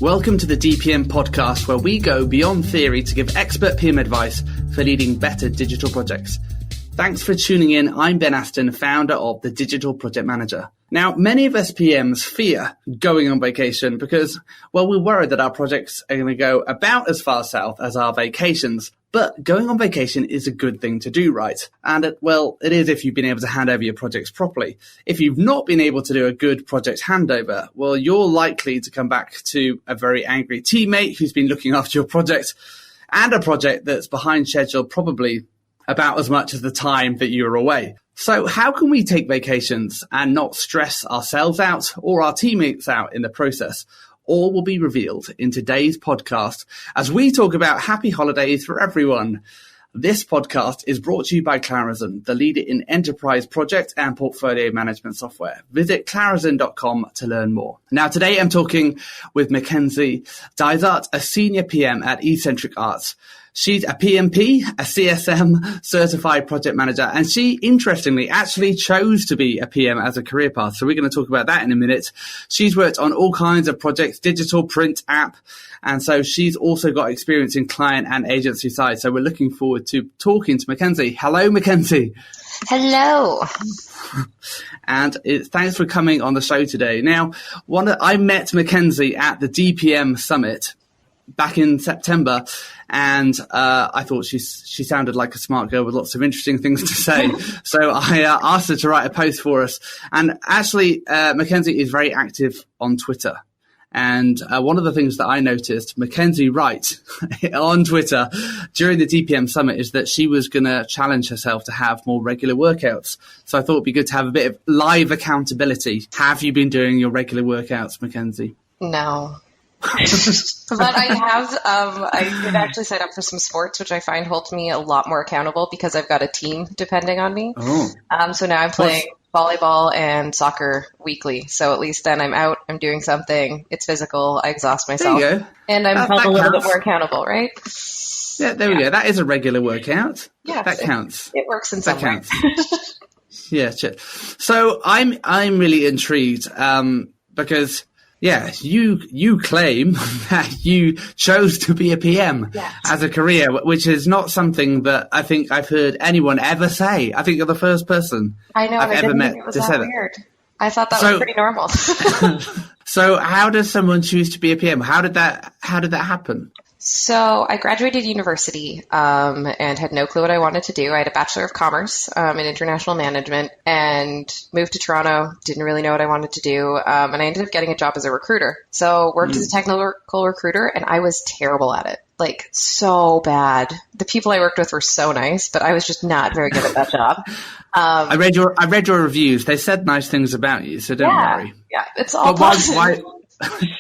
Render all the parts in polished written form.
Welcome to the DPM podcast, where we go beyond theory to give expert PM advice for leading better digital projects. Thanks for tuning in. I'm Ben Aston, founder of the Digital Project Manager. Now, many of us PMs fear going on vacation because, well, we're worried that our projects are going to go about as far south as our vacations. But going on vacation is a good thing to do, right? And, it is if you've been able to hand over your projects properly. If you've not been able to do a good project handover, well, you're likely to come back to a very angry teammate who's been looking after your project and a project that's behind schedule probably about as much as the time that you were away. So how can we take vacations and not stress ourselves out or our teammates out in the process? All will be revealed in today's podcast as we talk about happy holidays for everyone. This podcast is brought to you by Clarizen, the leader in enterprise project and portfolio management software. Visit clarizen.com to learn more. Now, today I'm talking with Mackenzie Dysart, a senior PM at Eccentric Arts. She's a PMP, a CSM certified project manager, and she, interestingly, actually chose to be a PM as a career path. So we're going to talk about that in a minute. She's worked on all kinds of projects, digital, print, app, and so she's also got experience in client and agency side. So we're looking forward to talking to Mackenzie. Hello, Mackenzie. Hello. And thanks for coming on the show today. Now, I met Mackenzie at the DPM Summit back in September, and I thought she sounded like a smart girl with lots of interesting things to say. So I asked her to write a post for us. And actually, Mackenzie is very active on Twitter. And one of the things that I noticed Mackenzie write on Twitter during the DPM Summit is that she was going to challenge herself to have more regular workouts. So I thought it'd be good to have a bit of live accountability. Have you been doing your regular workouts, Mackenzie? No. But I have, I did actually sign up for some sports, which I find holds me a lot more accountable because I've got a team depending on me. Oh. So now I'm playing volleyball and soccer weekly. So at least then I'm out, I'm doing something, it's physical, I exhaust myself. There you go. And I'm held a little bit more accountable, right? Yeah, there we go. That is a regular workout. Yeah, that counts. It works in some way. Yeah, sure. So I'm really intrigued because yeah, you claim that you chose to be a PM as a career, which is not something that I think I've heard anyone ever say. I think you're the first person I've ever met to say that. Weird. I thought that was pretty normal. So how does someone choose to be a PM? How did that happen? So I graduated university and had no clue what I wanted to do. I had a Bachelor of Commerce in International Management and moved to Toronto, didn't really know what I wanted to do, and I ended up getting a job as a recruiter. So worked as a technical recruiter, and I was terrible at it, like so bad. The people I worked with were so nice, but I was just not very good at that job. I read your reviews. They said nice things about you, so don't worry. Yeah, it's all positive.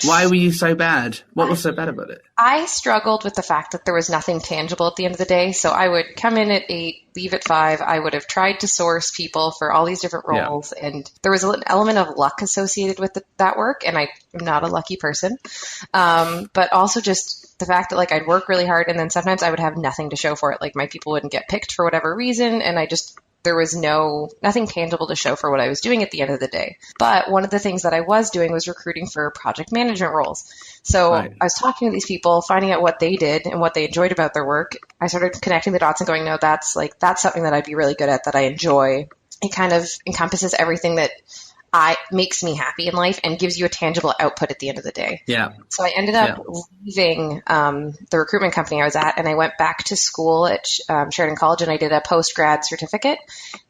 Why were you so bad? What was so bad about it? I struggled with the fact that there was nothing tangible at the end of the day. So I would come in at 8, leave at 5. I would have tried to source people for all these different roles. Yeah. And there was an element of luck associated with that work. And I'm not a lucky person. But also just the fact that like I'd work really hard and then sometimes I would have nothing to show for it. Like my people wouldn't get picked for whatever reason. And there was nothing tangible to show for what I was doing at the end of the day. But one of the things that I was doing was recruiting for project management roles. So I was talking to these people, finding out what they did and what they enjoyed about their work. I started connecting the dots and going, no, that's something that I'd be really good at, that I enjoy. It kind of encompasses everything that makes me happy in life and gives you a tangible output at the end of the day. Yeah. So I ended up leaving the recruitment company I was at, and I went back to school at Sheridan College, and I did a post-grad certificate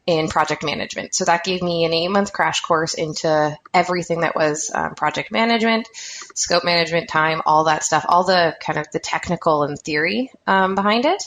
in project management. So that gave me an 8-month crash course into everything that was project management, scope management, time, all that stuff, all the kind of the technical and theory behind it.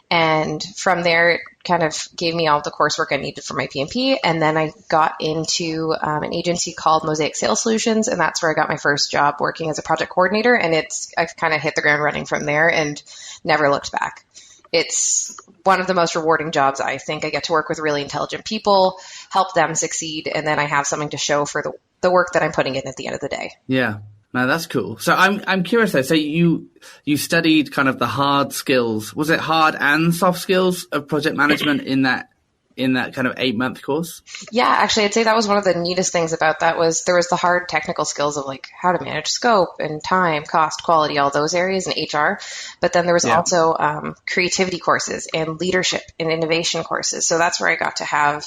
And from there, it kind of gave me all the coursework I needed for my PMP. And then I got into an agency called Mosaic Sales Solutions. And that's where I got my first job working as a project coordinator. And I've kind of hit the ground running from there and never looked back. It's one of the most rewarding jobs, I think. I get to work with really intelligent people, help them succeed. And then I have something to show for the work that I'm putting in at the end of the day. Yeah. No, that's cool. So I'm curious though. So you studied kind of the hard skills. Was it hard and soft skills of project management in that in that kind of 8-month course? Yeah, actually, I'd say that was one of the neatest things about that was there was the hard technical skills of like how to manage scope and time, cost, quality, all those areas in HR. But then there was also creativity courses and leadership and innovation courses. So that's where I got to have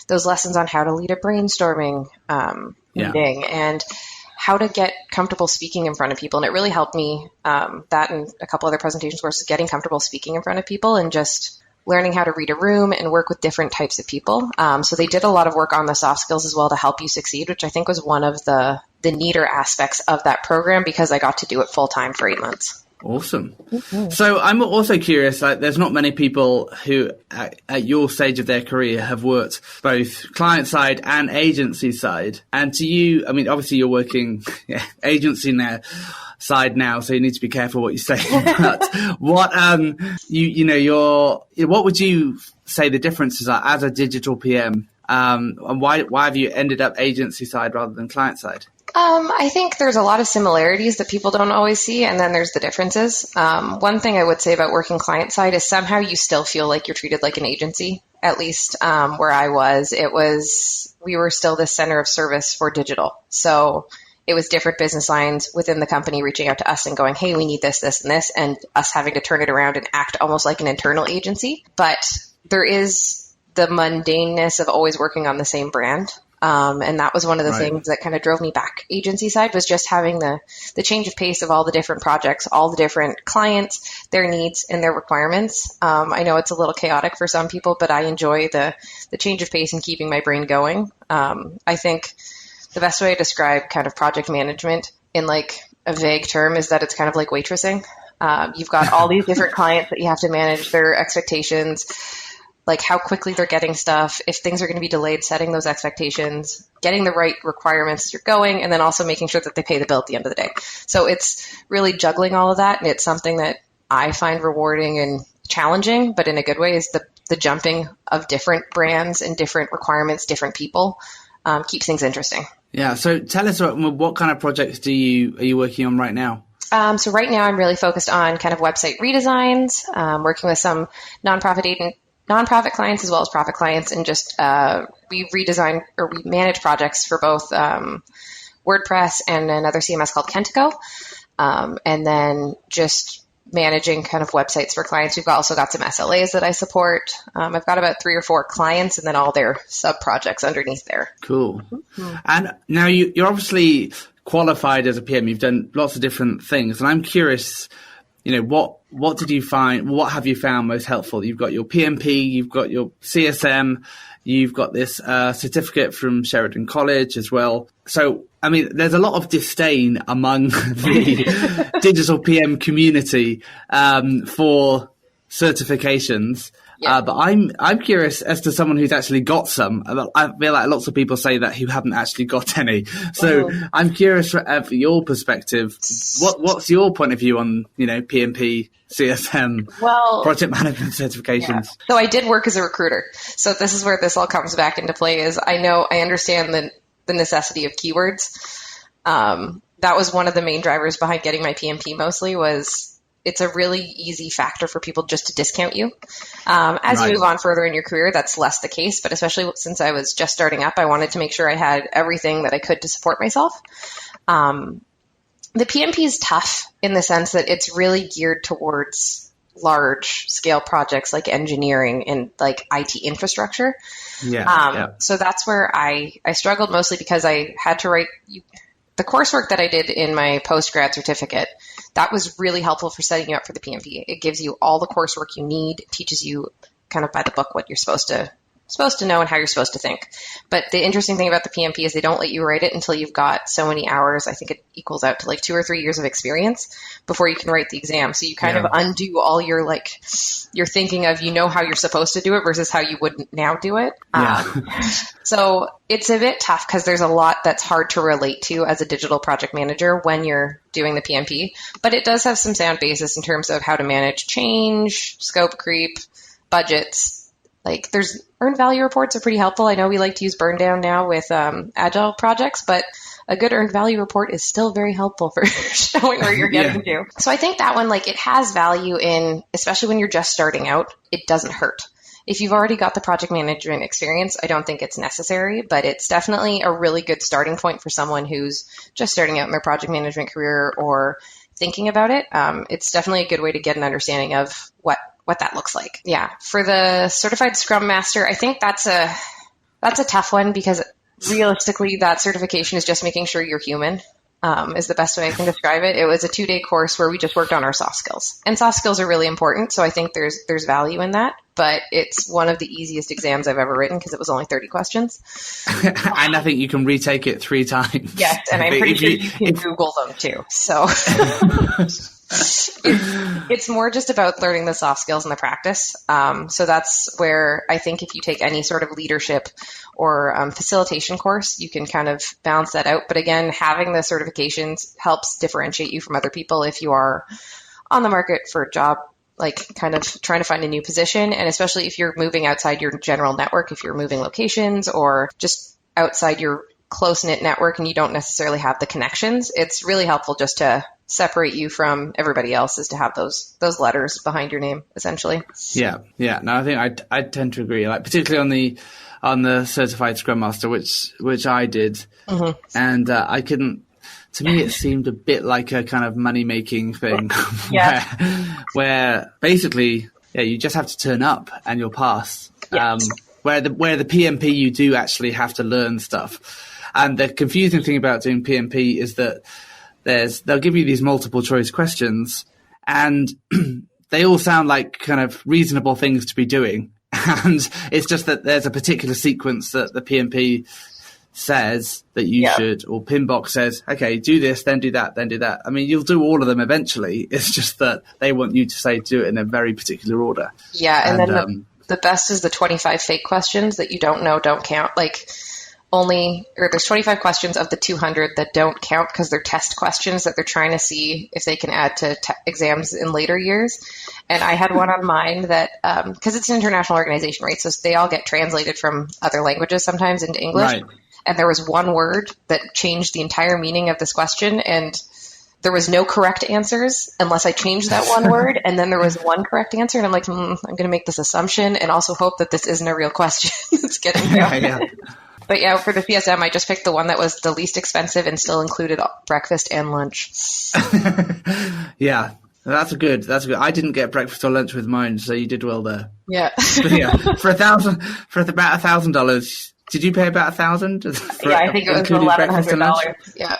those lessons on how to lead a brainstorming meeting and how to get comfortable speaking in front of people. And it really helped me, that and a couple other presentation courses, getting comfortable speaking in front of people and just learning how to read a room and work with different types of people. So they did a lot of work on the soft skills as well to help you succeed, which I think was one of the neater aspects of that program because I got to do it full time for 8 months. Awesome. Mm-hmm. So I'm also curious, like there's not many people who at your stage of their career have worked both client side and agency side. And to you, I mean, obviously you're working agency side now, so you need to be careful what you say. But what, what would you say the differences are as a digital PM? And why have you ended up agency side rather than client side? I think there's a lot of similarities that people don't always see, and then there's the differences. One thing I would say about working client side is somehow you still feel like you're treated like an agency, at least where I was. We were still the center of service for digital. So it was different business lines within the company reaching out to us and going, hey, we need this, this, and this, and us having to turn it around and act almost like an internal agency. But there is the mundaneness of always working on the same brand. And that was one of the things that kind of drove me back agency side was just having the change of pace of all the different projects, all the different clients, their needs and their requirements. I know it's a little chaotic for some people, but I enjoy the change of pace and keeping my brain going. I think the best way to describe kind of project management in like a vague term is that it's kind of like waitressing. You've got all these different clients that you have to manage their expectations, like how quickly they're getting stuff, if things are going to be delayed, setting those expectations, getting the right requirements as you're going, and then also making sure that they pay the bill at the end of the day. So it's really juggling all of that, and it's something that I find rewarding and challenging, but in a good way, is the jumping of different brands and different requirements, different people, keeps things interesting. Yeah, so tell us what kind of projects are you working on right now? So right now I'm really focused on kind of website redesigns, working with some nonprofit clients as well as profit clients, and just we redesign or we manage projects for both WordPress and another CMS called Kentico, and then just managing kind of websites for clients. We've also got some SLAs that I support. I've got about 3 or 4 clients and then all their sub projects underneath there. Cool. Mm-hmm. And now you're obviously qualified as a PM. You've done lots of different things, and I'm curious, what did you find? What have you found most helpful? You've got your PMP, you've got your CSM, you've got this certificate from Sheridan College as well. So, I mean, there's a lot of disdain among the digital PM community for certifications. Yeah. But I'm curious as to someone who's actually got some. I feel like lots of people say that who haven't actually got any. So I'm curious for your perspective. What's your point of view on PMP, CSM, project management certifications? Yeah. So I did work as a recruiter. So this is where this all comes back into play. Is I understand the necessity of keywords. That was one of the main drivers behind getting my PMP. Mostly was. It's a really easy factor for people just to discount you. As you move on further in your career, that's less the case. But especially since I was just starting up, I wanted to make sure I had everything that I could to support myself. The PMP is tough in the sense that it's really geared towards large scale projects like engineering and like IT infrastructure. So that's where I struggled mostly because I had to write the coursework that I did in my post-grad certificate. That was really helpful for setting you up for the PMP. It gives you all the coursework you need, teaches you kind of by the book what you're supposed to know and how you're supposed to think. But the interesting thing about the PMP is they don't let you write it until you've got so many hours. I think it equals out to like 2 or 3 years of experience before you can write the exam. So you kind of undo all your thinking of, how you're supposed to do it versus how you would now do it. So it's a bit tough because there's a lot that's hard to relate to as a digital project manager when you're doing the PMP, but it does have some sound basis in terms of how to manage change, scope creep, budgets. Like there's earned value reports are pretty helpful. I know we like to use burn down now with agile projects, but a good earned value report is still very helpful for showing where you're getting to. So I think that one, it has value in, especially when you're just starting out, it doesn't hurt. if you've already got the project management experience, I don't think it's necessary, but it's definitely a really good starting point for someone who's just starting out in their project management career or thinking about it. It's definitely a good way to get an understanding of what that looks like. Yeah. For the certified Scrum Master, I think that's a tough one because realistically, that certification is just making sure you're human. Is the best way I can describe it. It was a 2-day course where we just worked on our soft skills. And soft skills are really important, so I think there's value in that. But it's one of the easiest exams I've ever written because it was only 30 questions. And I think you can retake it 3 times. Yes, and I'm pretty sure you can Google them too. So it's more just about learning the soft skills and the practice. So that's where I think if you take any sort of leadership or facilitation course, you can kind of balance that out. But again, having the certifications helps differentiate you from other people if you are on the market for a job, like kind of trying to find a new position. And especially if you're moving outside your general network, if you're moving locations or just outside your close-knit network and you don't necessarily have the connections, it's really helpful just to separate you from everybody else is to have those letters behind your name, essentially. Yeah. No, I think I tend to agree, like particularly on the certified Scrum Master, which I did. Mm-hmm. And I couldn't, to me, it seemed a bit like a kind of money-making thing where basically, you just have to turn up and you'll pass. Yes. Where the PMP, you do actually have to learn stuff. And the confusing thing about doing PMP is that they'll give you these multiple choice questions and they all sound like kind of reasonable things to be doing. And it's just that there's a particular sequence that the PMP says that you should, or Pinbox says, okay, do this, then do that, then do that. I mean, you'll do all of them eventually. It's just that they want you to say do it in a very particular order. Yeah, and then the best is the 25 fake questions that you don't know don't count. Like there's 25 questions of the 200 that don't count because they're test questions that they're trying to see if they can add to exams in later years. And I had one on mine that, because it's an international organization, right? So they all get translated from other languages sometimes into English. Right. And there was one word that changed the entire meaning of this question. And there was no correct answers unless I changed that one word. And then there was one correct answer. And I'm like, I'm going to make this assumption and also hope that this isn't a real question. It's getting there. But yeah, for the CSM, I just picked the one that was the least expensive and still included breakfast and lunch. Yeah, that's good. I didn't get breakfast or lunch with mine, so you did well there. Yeah. For about $1,000. Did you pay about $1,000? Yeah, I think it was $1,100. Yeah.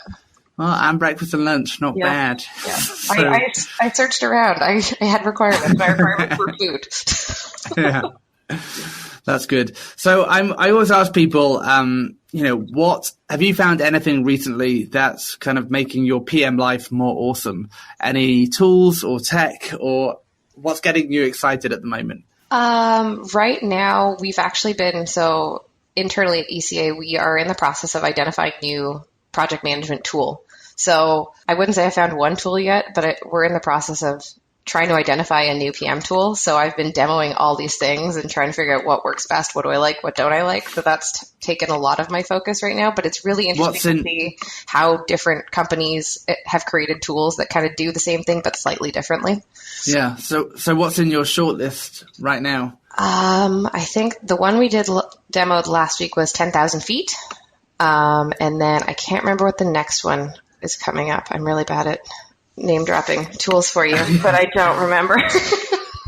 Oh, and breakfast and lunch, not bad. Yeah. So, I searchave around. I had requirements. My requirements for food. Yeah. That's good. So I always ask people, what have you found anything recently that's kind of making your PM life more awesome? Any tools or tech, or what's getting you excited at the moment? Right now, we've actually been, so internally at ECA, we are in the process of identifying new project management tool. So I wouldn't say I found one tool yet, but we're in the process of trying to identify a new PM tool. So I've been demoing all these things and trying to figure out what works best, what do I like, what don't I like. So that's taken a lot of my focus right now, but it's really interesting to see how different companies have created tools that kind of do the same thing, but slightly differently. Yeah. So what's in your shortlist right now? I think the one we did demoed last week was 10,000 feet. And then I can't remember what the next one is coming up. I'm really bad at name dropping tools for you, but I don't remember.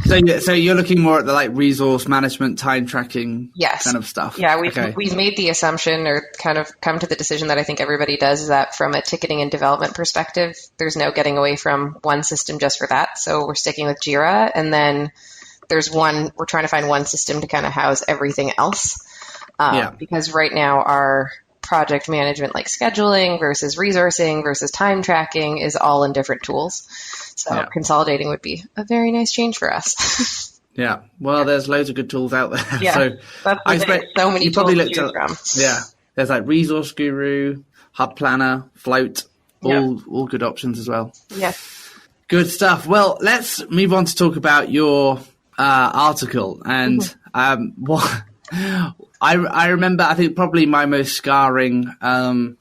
So you're looking more at the like resource management, time tracking kind of stuff. Yeah, we've made the assumption or kind of come to the decision that I think everybody does is that from a ticketing and development perspective, there's no getting away from one system just for that. So we're sticking with Jira, and then we're trying to find one system to kind of house everything else. Because right now our project management, like scheduling versus resourcing versus time tracking, is all in different tools. So consolidating would be a very nice change for us. Yeah. Well, there's loads of good tools out there. Yeah. So that's I expect so many tools to choose from. Yeah. There's like Resource Guru, Hub Planner, Float, all good options as well. Yeah. Good stuff. Well, let's move on to talk about your article and what I remember. I think probably my most scarring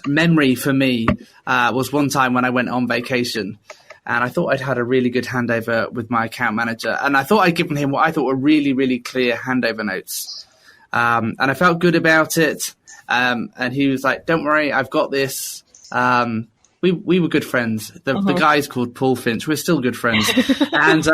memory for me was one time when I went on vacation, And I thought I'd had a really good handover with my account manager. And I thought I'd given him what I thought were really, really clear handover notes. And I felt good about it. And he was like, don't worry, I've got this. We were good friends. The guy's called Paul Finch. We're still good friends. And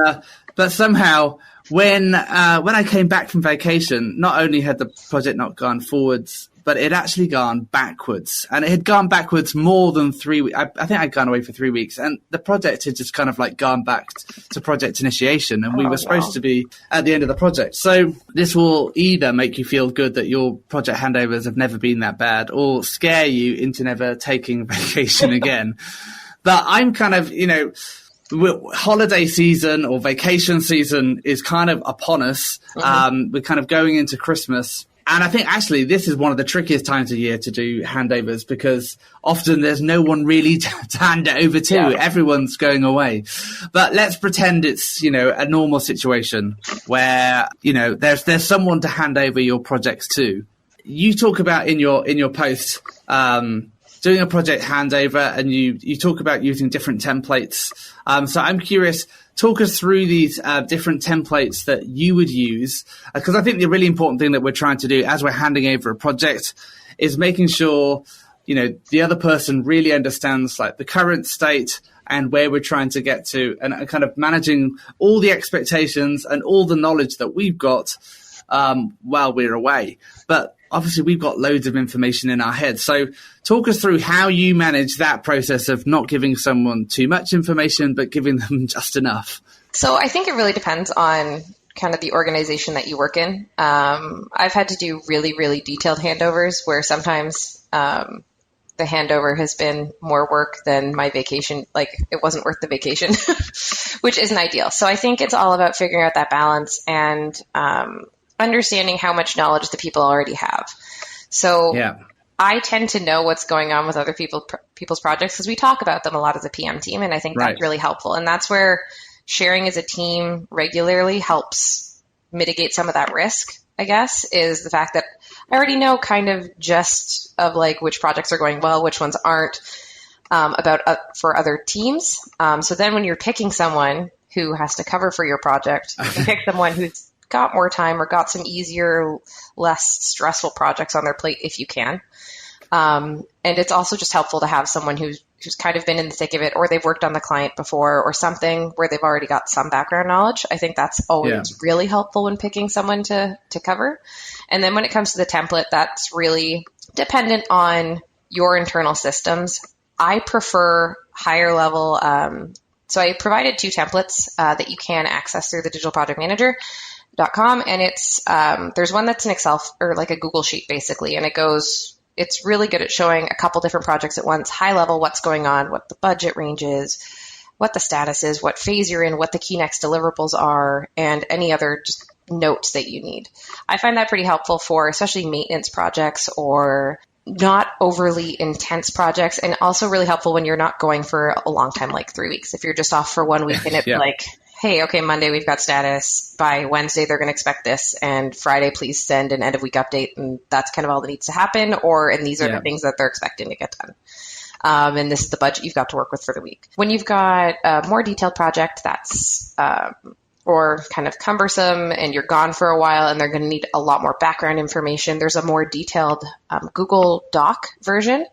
but somehow when I came back from vacation, not only had the project not gone forwards, but it had actually gone backwards. And it had gone backwards more than 3 weeks. I think I'd gone away for 3 weeks. And the project had just kind of like gone back to project initiation. And we were supposed to be at the end of the project. So this will either make you feel good that your project handovers have never been that bad, or scare you into never taking vacation again. But I'm kind of, holiday season or vacation season is kind of upon us. We're kind of going into Christmas. And I think actually this is one of the trickiest times of year to do handovers, because often there's no one really to hand it over to. Yeah. Everyone's going away. But let's pretend it's, a normal situation where, there's someone to hand over your projects to. You talk about in your post, doing a project handover, and you talk about using different templates. So I'm curious, talk us through these different templates that you would use, because I think the really important thing that we're trying to do as we're handing over a project is making sure, the other person really understands like the current state and where we're trying to get to, and kind of managing all the expectations and all the knowledge that we've got while we're away. But obviously, we've got loads of information in our head. So talk us through how you manage that process of not giving someone too much information, but giving them just enough. So I think it really depends on kind of the organization that you work in. I've had to do really, really detailed handovers where sometimes the handover has been more work than my vacation. Like, it wasn't worth the vacation, which isn't ideal. So I think it's all about figuring out that balance and understanding how much knowledge the people already have. So I tend to know what's going on with other people's projects because we talk about them a lot as a PM team, and I think that's really helpful. And that's where sharing as a team regularly helps mitigate some of that risk, I guess, is the fact that I already know kind of just of like which projects are going well, which ones aren't, for other teams. So then when you're picking someone who has to cover for your project, you can pick someone who's got more time or got some easier, less stressful projects on their plate if you can. And it's also just helpful to have someone who's kind of been in the thick of it, or they've worked on the client before or something where they've already got some background knowledge. I think that's always really helpful when picking someone to cover. And then when it comes to the template, that's really dependent on your internal systems. I prefer higher level. So I provided 2 templates that you can access through the Digital Project Manager.com, and it's there's one that's an Excel or like a Google sheet basically, and it's really good at showing a couple different projects at once, high level, what's going on, what the budget range is, what the status is, what phase you're in, what the key next deliverables are, and any other just notes that you need. I find that pretty helpful for especially maintenance projects or not overly intense projects, and also really helpful when you're not going for a long time, like 3 weeks. If you're just off for 1 week and it's like, hey, okay, Monday we've got status. By Wednesday they're going to expect this, and Friday please send an end of week update, and that's kind of all that needs to happen. And these are the things that they're expecting to get done. And this is the budget you've got to work with for the week. When you've got a more detailed project that's or kind of cumbersome and you're gone for a while and they're going to need a lot more background information, there's a more detailed Google Doc version.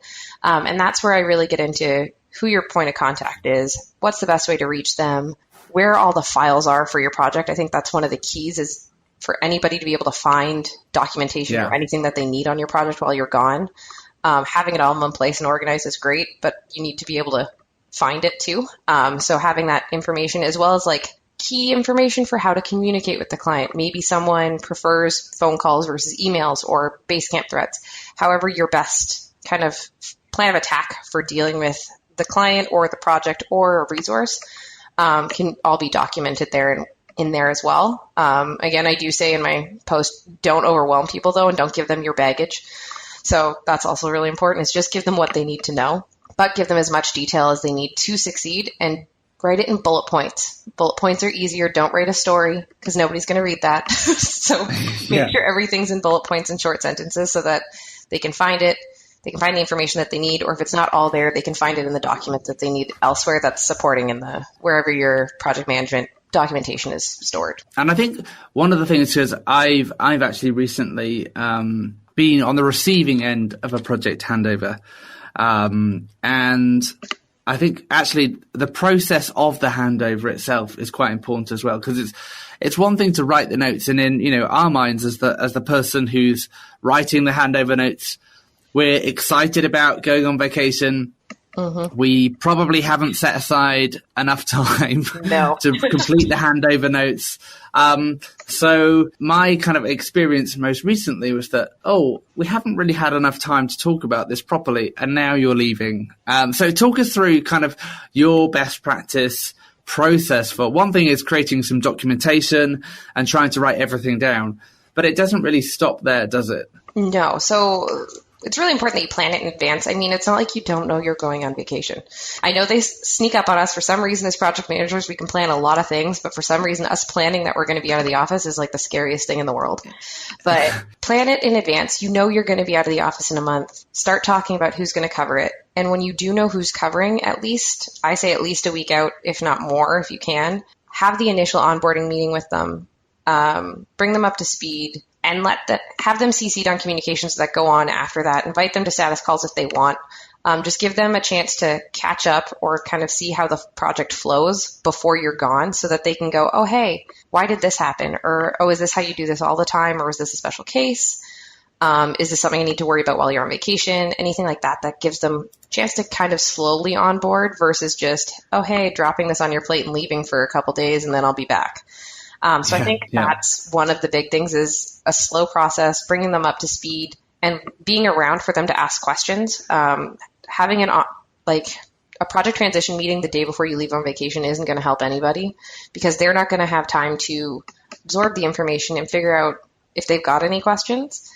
And that's where I really get into who your point of contact is, what's the best way to reach them, where all the files are for your project. I think that's one of the keys, is for anybody to be able to find documentation or anything that they need on your project while you're gone. Having it all in one place and organized is great, but you need to be able to find it too. So having that information, as well as like key information for how to communicate with the client. Maybe someone prefers phone calls versus emails or Basecamp threads. However, your best kind of plan of attack for dealing with the client or the project or a resource can all be documented there in there as well. Again, I do say in my post, don't overwhelm people though, and don't give them your baggage. So that's also really important, is just give them what they need to know, but give them as much detail as they need to succeed, and write it in bullet points. Bullet points are easier. Don't write a story because nobody's going to read that. So make sure everything's in bullet points and short sentences so that they can find it, they can find the information that they need, or if it's not all there, they can find it in the document that they need elsewhere that's supporting in the wherever your project management documentation is stored. And I think one of the things is I've actually recently been on the receiving end of a project handover. And I think actually the process of the handover itself is quite important as well, because it's one thing to write the notes, and in, you know, our minds as the person who's writing the handover notes, we're excited about going on vacation. Mm-hmm. We probably haven't set aside enough time to complete the handover notes. So my kind of experience most recently was that, we haven't really had enough time to talk about this properly, and now you're leaving. So talk us through kind of your best practice process for, one thing is creating some documentation and trying to write everything down, but it doesn't really stop there, does it? No. So it's really important that you plan it in advance. I mean, it's not like you don't know you're going on vacation. I know they sneak up on us. For some reason, as project managers, we can plan a lot of things, but for some reason, us planning that we're going to be out of the office is like the scariest thing in the world. But plan it in advance. You know you're going to be out of the office in a month. Start talking about who's going to cover it. And when you do know who's covering, I say at least a week out, if not more, if you can, have the initial onboarding meeting with them, bring them up to speed, and have them CC'd on communications that go on after that. Invite them to status calls if they want. Just give them a chance to catch up or kind of see how the project flows before you're gone, so that they can go, oh, hey, why did this happen? Or, oh, is this how you do this all the time? Or is this a special case? Is this something I need to worry about while you're on vacation? Anything like that gives them a chance to kind of slowly onboard versus just, oh, hey, dropping this on your plate and leaving for a couple days and then I'll be back. I think that's one of the big things, is a slow process, bringing them up to speed and being around for them to ask questions. Having a project transition meeting the day before you leave on vacation isn't going to help anybody, because they're not going to have time to absorb the information and figure out if they've got any questions.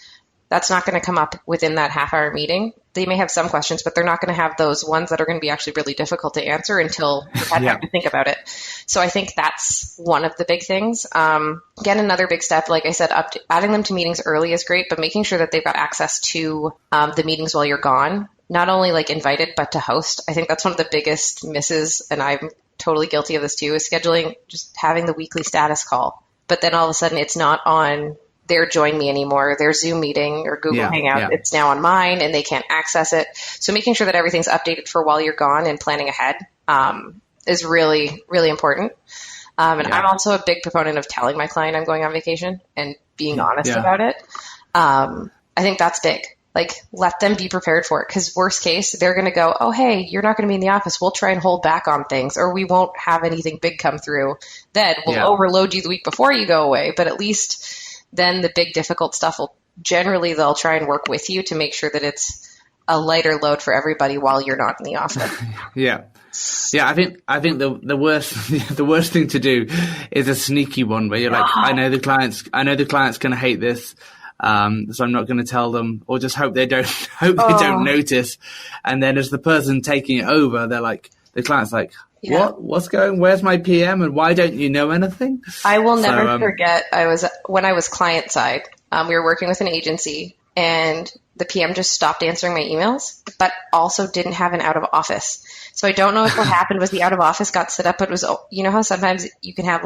That's not going to come up within that half-hour meeting. They may have some questions, but they're not going to have those ones that are going to be actually really difficult to answer until you've had time to think about it. So I think that's one of the big things. Again, another big step, like I said, adding them to meetings early is great, but making sure that they've got access to the meetings while you're gone, not only like invited, but to host. I think that's one of the biggest misses, and I'm totally guilty of this too, is scheduling, just having the weekly status call. But then all of a sudden it's not on their Join Me anymore, their Zoom meeting or Google Hangout. It's now on mine and they can't access it. So making sure that everything's updated for while you're gone and planning ahead is really, really important. I'm also a big proponent of telling my client I'm going on vacation and being honest about it. I think that's big. Like, let them be prepared for it, because worst case, they're going to go, oh, hey, you're not going to be in the office. We'll try and hold back on things, or we won't have anything big come through. Then we'll overload you the week before you go away. But at least then the big difficult stuff they'll try and work with you to make sure that it's a lighter load for everybody while you're not in the office. Yeah. I think the worst thing to do is a sneaky one where you're like, I know the client's going to hate this. So I'm not going to tell them, or just hope they don't notice. And then as the person taking it over, the client's like, where's my PM and why don't you know anything? I will never forget. When I was client side, we were working with an agency and the PM just stopped answering my emails, but also didn't have an out of office. So I don't know if what happened was the out of office got set up, but it was, you know how sometimes you can have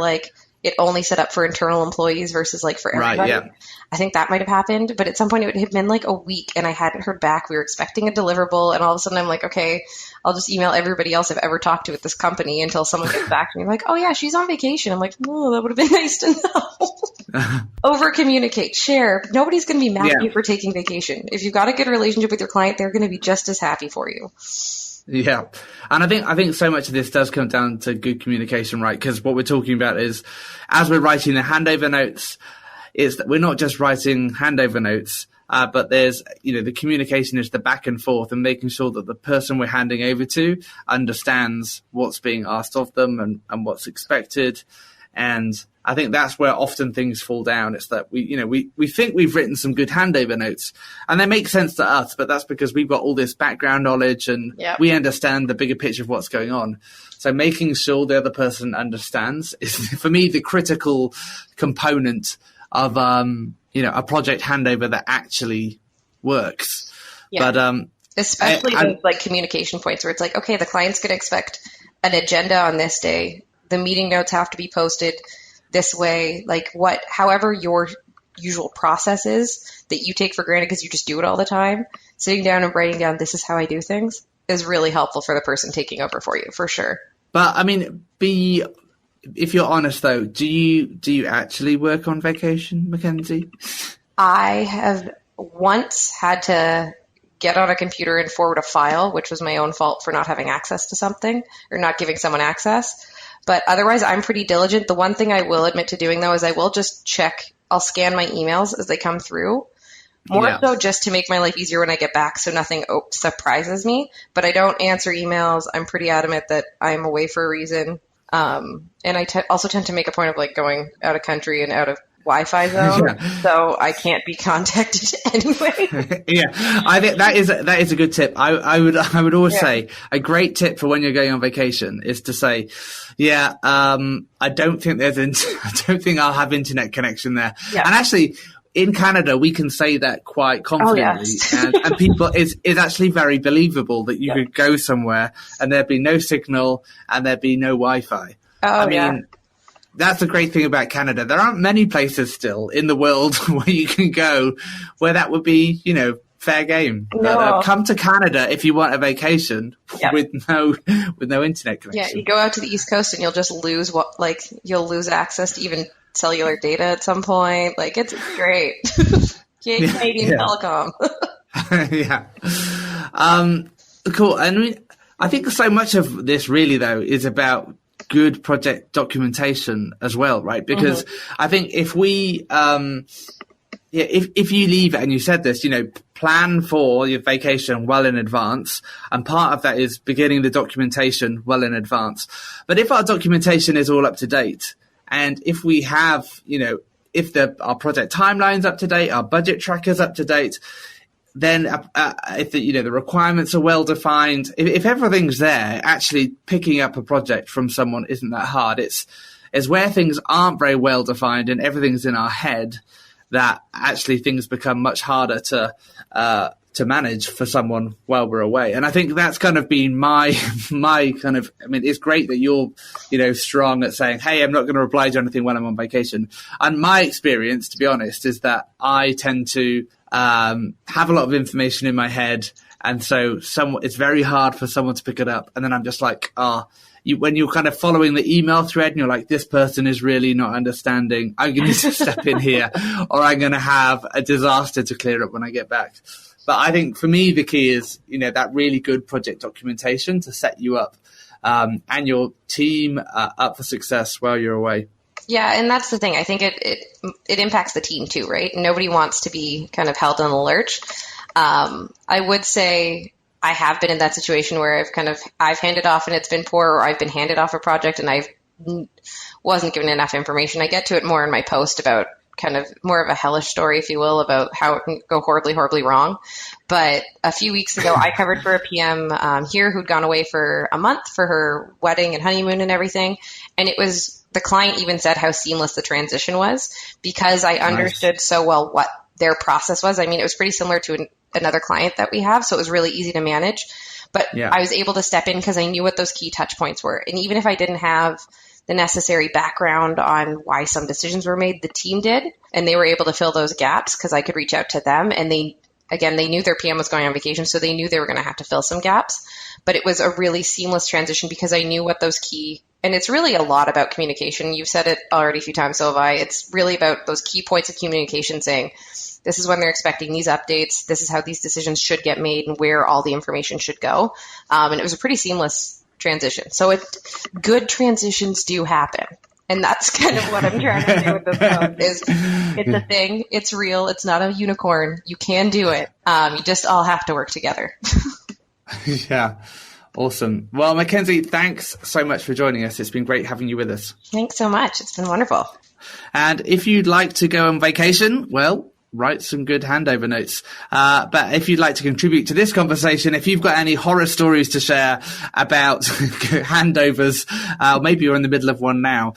it only set up for internal employees versus for everybody. Right, yeah. I think that might have happened, but at some point it would have been a week and I hadn't heard back. We were expecting a deliverable, and all of a sudden I'm like, okay, I'll just email everybody else I've ever talked to at this company until someone gets back to me. Like, oh yeah, she's on vacation. I'm like, oh, that would have been nice to know. Over communicate, share. Nobody's going to be mad at you for taking vacation. If you've got a good relationship with your client, they're going to be just as happy for you. Yeah. And I think so much of this does come down to good communication, right? Because what we're talking about is, as we're writing the handover notes, is that we're not just writing handover notes, but there's, the communication is the back and forth and making sure that the person we're handing over to understands what's being asked of them and what's expected. And I think that's where often things fall down. It's that we think we've written some good handover notes and they make sense to us, but that's because we've got all this background knowledge and we understand the bigger picture of what's going on. So making sure the other person understands is, for me, the critical component of, a project handover that actually works. Yeah. But especially those like communication points where it's like, okay, the client's going to expect an agenda on this day. The meeting notes have to be posted this way. Like however your usual process is that you take for granted because you just do it all the time. Sitting down and writing down, this is how I do things, is really helpful for the person taking over for you, for sure. But I mean, if you're honest though, do you actually work on vacation, Mackenzie? I have once had to get on a computer and forward a file, which was my own fault for not having access to something or not giving someone access. But otherwise, I'm pretty diligent. The one thing I will admit to doing, though, is I will just check. I'll scan my emails as they come through. More so just to make my life easier when I get back so nothing surprises me. But I don't answer emails. I'm pretty adamant that I'm away for a reason. And I also tend to make a point of like going out of country and out of Wi-Fi zone, so I can't be contacted anyway. Yeah, I think that is a good tip. I would always say a great tip for when you're going on vacation is to say, I don't think I'll have internet connection there. Yeah. And actually, in Canada, we can say that quite confidently, and people is actually very believable that you could go somewhere and there'd be no signal and there'd be no Wi-Fi. I mean, that's the great thing about Canada. There aren't many places still in the world where you can go where that would be, fair game. No. Come to Canada if you want a vacation with no internet connection. Yeah, you go out to the East Coast and you'll just lose you'll lose access to even cellular data at some point. Like, it's great. Canadian telecom. Cool. And I think so much of this really though is about good project documentation as well, right? Because I think if we, if you leave it, and you said this, plan for your vacation well in advance, and part of that is beginning the documentation well in advance. But if our documentation is all up to date, and if we have, if our project timeline's up to date, our budget tracker's up to date, then if the requirements are well defined, if everything's there, actually picking up a project from someone isn't that hard. It's where things aren't very well defined and everything's in our head that actually things become much harder to manage for someone while we're away. And I think that's kind of been my kind of, it's great that you're, strong at saying, hey, I'm not going to reply to anything when I'm on vacation. And my experience, to be honest, is that I tend to have a lot of information in my head. And so it's very hard for someone to pick it up. And then I'm just like, when you're kind of following the email thread and you're like, this person is really not understanding, I'm going to step in here or I'm going to have a disaster to clear up when I get back. But I think for me, the key is, that really good project documentation to set you up and your team up for success while you're away. Yeah, and that's the thing. I think it impacts the team too, right? Nobody wants to be kind of held in the lurch. I would say I have been in that situation where I've handed off and it's been poor, or I've been handed off a project and I wasn't given enough information. I get to it more in my post about kind of more of a hellish story, if you will, about how it can go horribly, horribly wrong. But a few weeks ago, I covered for a PM here who'd gone away for a month for her wedding and honeymoon and everything. And it was, the client even said how seamless the transition was because I understood so well what their process was. It was pretty similar to another client that we have, so it was really easy to manage. But I was able to step in because I knew what those key touch points were. And even if I didn't have the necessary background on why some decisions were made, the team did, and they were able to fill those gaps because I could reach out to them. And they knew their PM was going on vacation, so they knew they were going to have to fill some gaps. But it was a really seamless transition because I knew what those key, and it's really a lot about communication. You've said it already a few times, so have I. It's really about those key points of communication, saying this is when they're expecting these updates, this is how these decisions should get made, and where all the information should go. And it was a pretty seamless transition. So good transitions do happen. And that's kind of what I'm trying to do with this book is it's a thing. It's real. It's not a unicorn. You can do it. You just all have to work together. Yeah. Awesome. Well, Mackenzie, thanks so much for joining us. It's been great having you with us. Thanks so much. It's been wonderful. And if you'd like to go on vacation, well, write some good handover notes. But if you'd like to contribute to this conversation, if you've got any horror stories to share about handovers, maybe you're in the middle of one now,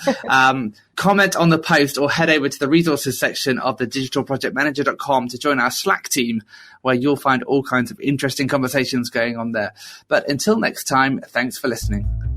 comment on the post or head over to the resources section of the digitalprojectmanager.com to join our Slack team, where you'll find all kinds of interesting conversations going on there. But until next time, thanks for listening.